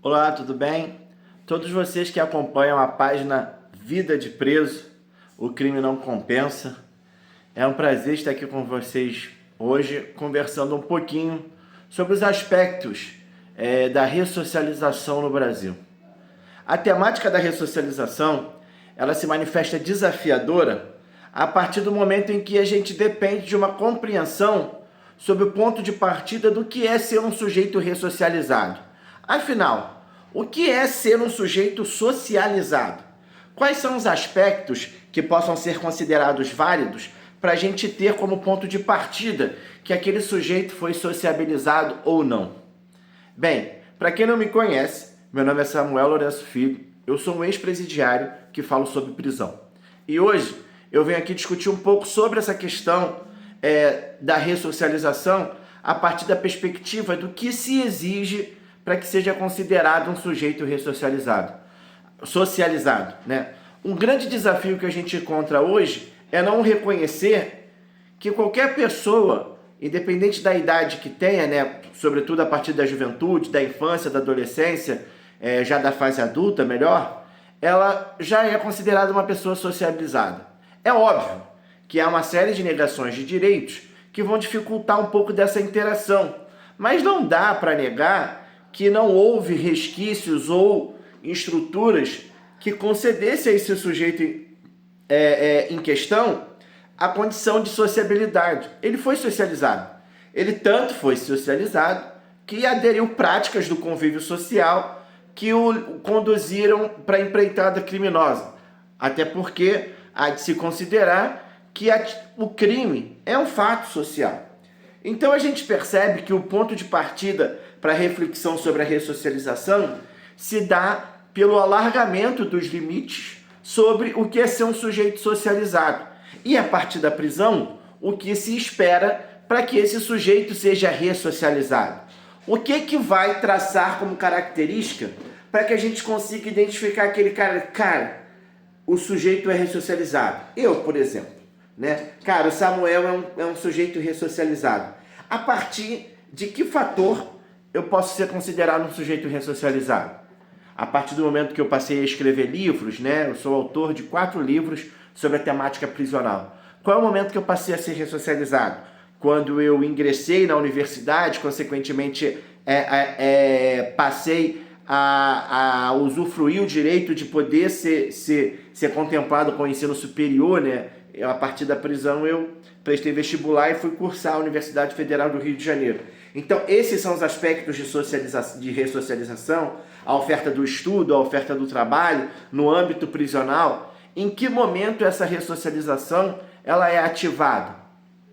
Olá, tudo bem? Todos vocês que acompanham a página Vida de Preso, o crime não compensa. É um prazer estar aqui com vocês hoje, conversando um pouquinho sobre os aspectos da ressocialização no Brasil. A temática da ressocialização, ela se manifesta desafiadora a partir do momento em que a gente depende de uma compreensão sobre o ponto de partida do que é ser um sujeito ressocializado. Afinal, o que é ser um sujeito socializado? Quais são os aspectos que possam ser considerados válidos para a gente ter como ponto de partida que aquele sujeito foi sociabilizado ou não? Bem, para quem não me conhece, meu nome é Samuel Lourenço Filho, eu sou um ex-presidiário que falo sobre prisão. E hoje eu venho aqui discutir um pouco sobre essa questão da ressocialização a partir da perspectiva do que se exige para que seja considerado um sujeito socializado, né? Um grande desafio que a gente encontra hoje é não reconhecer que qualquer pessoa, independente da idade que tenha, né, sobretudo a partir da juventude, da infância, da adolescência, já da fase adulta, melhor, ela já é considerada uma pessoa sociabilizada. É óbvio que há uma série de negações de direitos que vão dificultar um pouco dessa interação, mas não dá para negar que não houve resquícios ou estruturas que concedessem a esse sujeito em questão a condição de sociabilidade. Ele foi socializado. Ele tanto foi socializado que aderiu práticas do convívio social que o conduziram para a empreitada criminosa. Até porque há de se considerar que o crime é um fato social. Então a gente percebe que o ponto de partida para a reflexão sobre a ressocialização se dá pelo alargamento dos limites sobre o que é ser um sujeito socializado. E a partir da prisão, o que se espera para que esse sujeito seja ressocializado. O que vai traçar como característica para que a gente consiga identificar aquele cara, o sujeito é ressocializado. Eu, por exemplo, né? Cara, o Samuel é um sujeito ressocializado. A partir de que fator eu posso ser considerado um sujeito ressocializado? A partir do momento que eu passei a escrever livros, né? Eu sou autor de 4 livros sobre a temática prisional. Qual é o momento que eu passei a ser ressocializado? Quando eu ingressei na universidade, consequentemente passei a usufruir o direito de poder ser contemplado com o ensino superior, né? A partir da prisão eu prestei vestibular e fui cursar a Universidade Federal do Rio de Janeiro. Então esses são os aspectos de ressocialização, a oferta do estudo, a oferta do trabalho, no âmbito prisional. Em que momento essa ressocialização ela é ativada?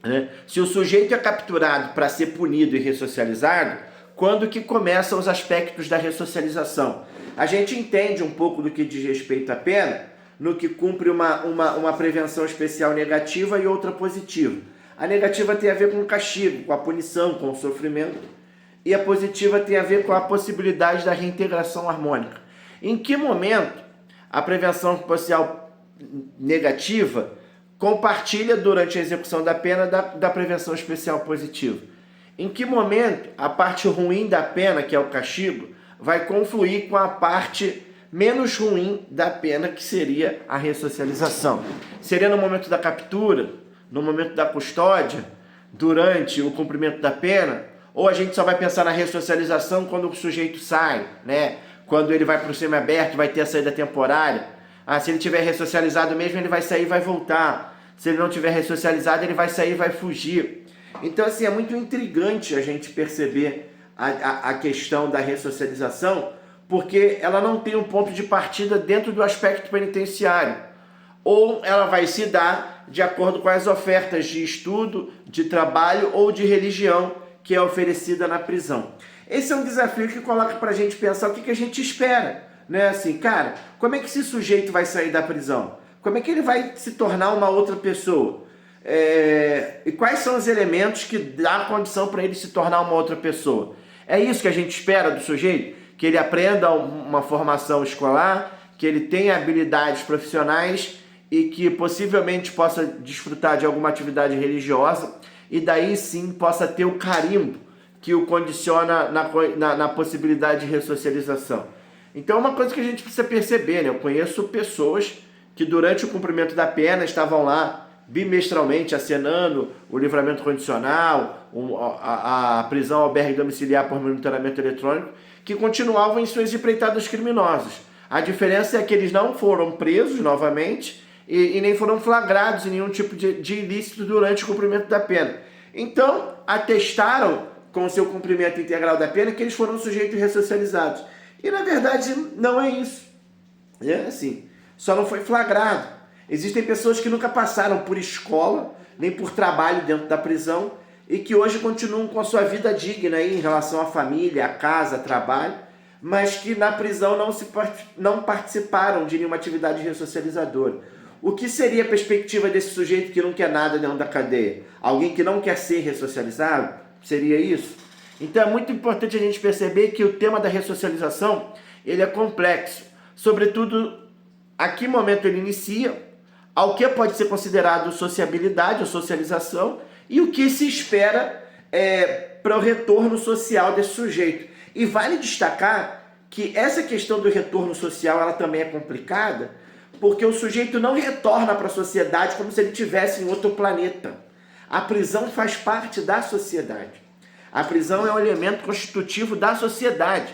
Né? Se o sujeito é capturado para ser punido e ressocializado, quando que começam os aspectos da ressocialização? A gente entende um pouco do que diz respeito à pena, no que cumpre uma prevenção especial negativa e outra positiva. A negativa tem a ver com o castigo, com a punição, com o sofrimento, e a positiva tem a ver com a possibilidade da reintegração harmônica. Em que momento a prevenção especial negativa compartilha durante a execução da pena da prevenção especial positiva? Em que momento a parte ruim da pena, que é o castigo, vai confluir com a parte menos ruim da pena, que seria a ressocialização? Seria no momento da captura, no momento da custódia, durante o cumprimento da pena? Ou a gente só vai pensar na ressocialização quando o sujeito sai, né? Quando ele vai para o semiaberto, vai ter a saída temporária. Se ele tiver ressocializado mesmo, ele vai sair e vai voltar. Se ele não tiver ressocializado, ele vai sair e vai fugir. Então, assim, é muito intrigante a gente perceber a questão da ressocialização, porque ela não tem um ponto de partida dentro do aspecto penitenciário. Ou ela vai se dar de acordo com as ofertas de estudo, de trabalho ou de religião que é oferecida na prisão. Esse é um desafio que coloca pra gente pensar o que a gente espera, né? Assim, cara, como é que esse sujeito vai sair da prisão? Como é que ele vai se tornar uma outra pessoa? E quais são os elementos que dão condição para ele se tornar uma outra pessoa? É isso que a gente espera do sujeito? Que ele aprenda uma formação escolar, que ele tenha habilidades profissionais e que possivelmente possa desfrutar de alguma atividade religiosa e daí sim possa ter o carimbo que o condiciona na possibilidade de ressocialização. Então é uma coisa que a gente precisa perceber, né? Eu conheço pessoas que durante o cumprimento da pena estavam lá bimestralmente acenando o livramento condicional, a prisão albergue domiciliar por monitoramento eletrônico, que continuavam em suas empreitadas criminosas. A diferença é que eles não foram presos novamente e nem foram flagrados em nenhum tipo de ilícito durante o cumprimento da pena. Então, atestaram com o seu cumprimento integral da pena que eles foram sujeitos ressocializados. E, na verdade, não é isso. É assim, só não foi flagrado. Existem pessoas que nunca passaram por escola, nem por trabalho dentro da prisão, e que hoje continuam com a sua vida digna aí em relação à família, à casa, trabalho, mas que na prisão não participaram de nenhuma atividade ressocializadora. O que seria a perspectiva desse sujeito que não quer nada dentro da cadeia? Alguém que não quer ser ressocializado? Seria isso? Então é muito importante a gente perceber que o tema da ressocialização ele é complexo. Sobretudo, a que momento ele inicia, ao que pode ser considerado sociabilidade ou socialização e o que se espera para o retorno social desse sujeito. E vale destacar que essa questão do retorno social ela também é complicada, porque o sujeito não retorna para a sociedade como se ele estivesse em outro planeta. A prisão faz parte da sociedade. A prisão é um elemento constitutivo da sociedade.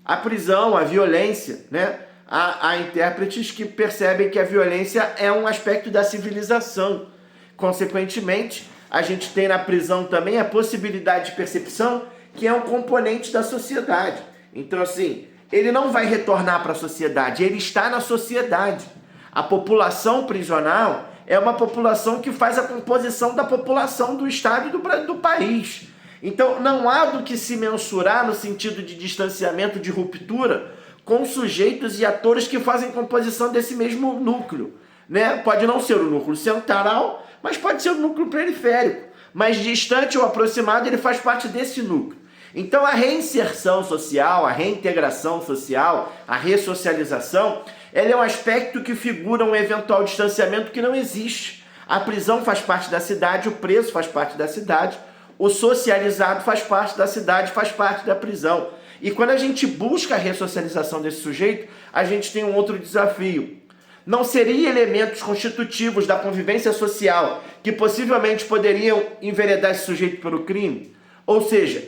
A prisão, a violência, né? Há intérpretes que percebem que a violência é um aspecto da civilização. Consequentemente, a gente tem na prisão também a possibilidade de percepção, que é um componente da sociedade. Então, assim, ele não vai retornar para a sociedade, ele está na sociedade. A população prisional é uma população que faz a composição da população do Estado e do país. Então, não há do que se mensurar no sentido de distanciamento, de ruptura, com sujeitos e atores que fazem composição desse mesmo núcleo. Né? Pode não ser o núcleo central, mas pode ser o núcleo periférico. Mas distante ou aproximado, ele faz parte desse núcleo. Então, a reinserção social, a reintegração social, a ressocialização, ela é um aspecto que figura um eventual distanciamento que não existe. A prisão faz parte da cidade, o preso faz parte da cidade, o socializado faz parte da cidade, faz parte da prisão. E quando a gente busca a ressocialização desse sujeito, a gente tem um outro desafio. Não seriam elementos constitutivos da convivência social que possivelmente poderiam enveredar esse sujeito pelo crime? Ou seja,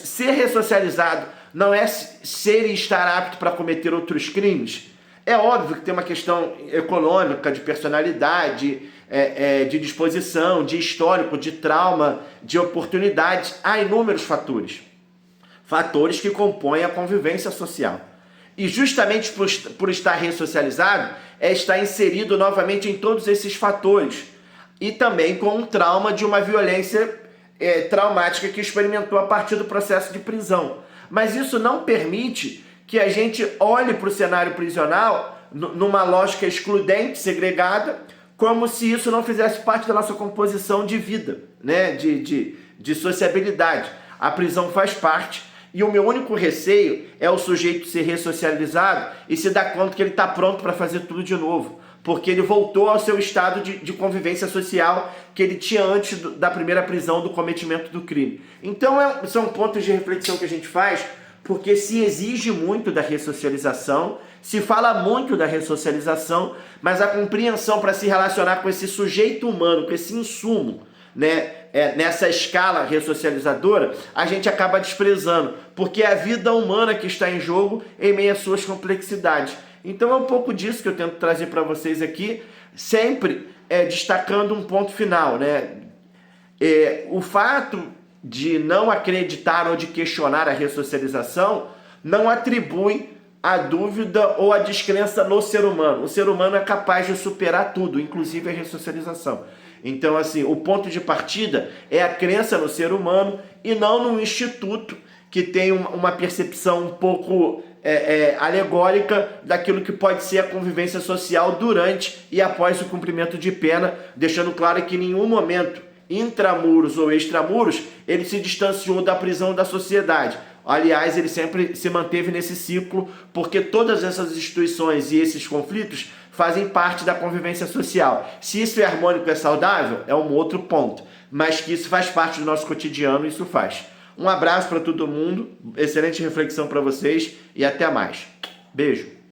ser ressocializado não é ser e estar apto para cometer outros crimes? É óbvio que tem uma questão econômica, de personalidade, de disposição, de histórico, de trauma, de oportunidade. Há inúmeros fatores. Fatores que compõem a convivência social. E justamente por estar ressocializado, estar inserido novamente em todos esses fatores. E também com um trauma de uma violência traumática que experimentou a partir do processo de prisão. Mas isso não permite que a gente olhe para o cenário prisional numa lógica excludente, segregada, como se isso não fizesse parte da nossa composição de vida, né? de sociabilidade. A prisão faz parte. E o meu único receio é o sujeito ser ressocializado e se dar conta que ele está pronto para fazer tudo de novo. Porque ele voltou ao seu estado de convivência social que ele tinha antes da primeira prisão, do cometimento do crime. Então são pontos de reflexão que a gente faz, porque se exige muito da ressocialização, se fala muito da ressocialização, mas a compreensão para se relacionar com esse sujeito humano, com esse insumo, né? Nessa escala ressocializadora, a gente acaba desprezando, porque é a vida humana que está em jogo em meio às suas complexidades. Então é um pouco disso que eu tento trazer para vocês aqui, sempre destacando um ponto final, né? O fato de não acreditar ou de questionar a ressocialização não atribui a dúvida ou a descrença no ser humano. O ser humano é capaz de superar tudo, inclusive a ressocialização. Então, assim, o ponto de partida é a crença no ser humano e não num instituto que tem uma percepção um pouco alegórica daquilo que pode ser a convivência social durante e após o cumprimento de pena, deixando claro que em nenhum momento, intramuros ou extramuros, ele se distanciou da prisão da sociedade. Aliás, ele sempre se manteve nesse ciclo, porque todas essas instituições e esses conflitos fazem parte da convivência social. Se isso é harmônico e é saudável, é um outro ponto. Mas que isso faz parte do nosso cotidiano, isso faz. Um abraço para todo mundo, excelente reflexão para vocês e até mais. Beijo.